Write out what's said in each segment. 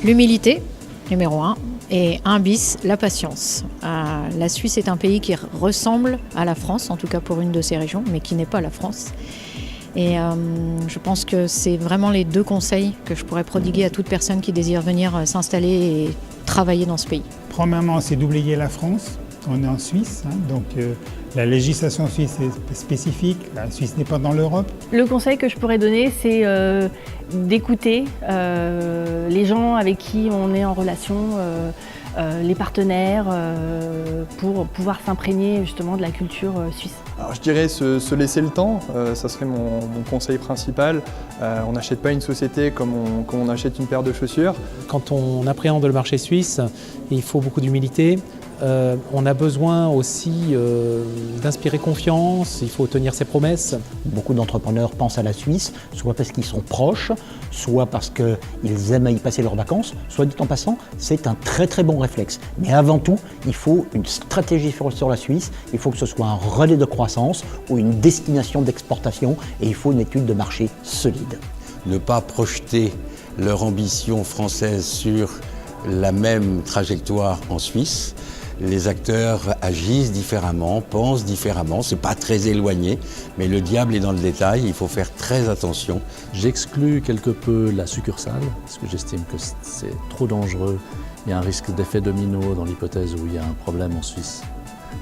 L'humilité, numéro 1. Et 1 bis, la patience. La Suisse est un pays qui ressemble à la France, en tout cas pour une de ses régions, mais qui n'est pas la France. Et je pense que c'est vraiment les 2 conseils que je pourrais prodiguer à toute personne qui désire venir s'installer et travailler dans ce pays. Premièrement, c'est d'oublier la France. On est en Suisse, donc la législation suisse est spécifique. La Suisse n'est pas dans l'Europe. Le conseil que je pourrais donner, c'est d'écouter les gens avec qui on est en relation, les partenaires, pour pouvoir s'imprégner justement de la culture suisse. Alors je dirais se laisser le temps, ça serait mon conseil principal. On n'achète pas une société comme on achète une paire de chaussures. Quand on appréhende le marché suisse, il faut beaucoup d'humilité. On a besoin aussi d'inspirer confiance, il faut tenir ses promesses. Beaucoup d'entrepreneurs pensent à la Suisse, soit parce qu'ils sont proches, soit parce qu'ils aiment y passer leurs vacances. Soit dit en passant, c'est un très très bon réflexe. Mais avant tout, il faut une stratégie sur la Suisse, il faut que ce soit un relais de croissance ou une destination d'exportation et il faut une étude de marché solide. Ne pas projeter leur ambition française sur la même trajectoire en Suisse. Les acteurs agissent différemment, pensent différemment, c'est pas très éloigné, mais le diable est dans le détail, il faut faire très attention. J'exclus quelque peu la succursale, parce que j'estime que c'est trop dangereux. Il y a un risque d'effet domino dans l'hypothèse où il y a un problème en Suisse.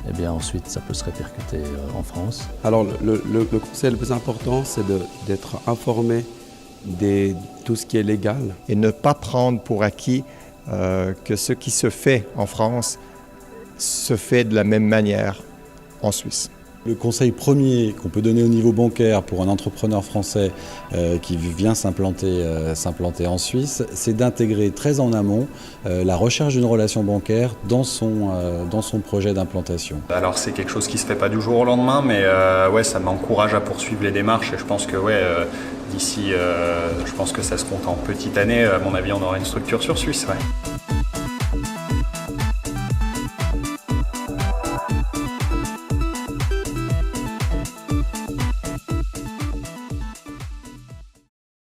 Eh bien ensuite, ça peut se répercuter en France. Alors le conseil le plus important, c'est d'être informé de tout ce qui est légal. Et ne pas prendre pour acquis que ce qui se fait en France se fait de la même manière en Suisse. Le conseil premier qu'on peut donner au niveau bancaire pour un entrepreneur français qui vient s'implanter en Suisse, c'est d'intégrer très en amont la recherche d'une relation bancaire dans son projet d'implantation. Alors c'est quelque chose qui ne se fait pas du jour au lendemain, mais ouais, ça m'encourage à poursuivre les démarches et je pense que d'ici, je pense que ça se compte en petites années. À mon avis, on aura une structure sur Suisse. Ouais.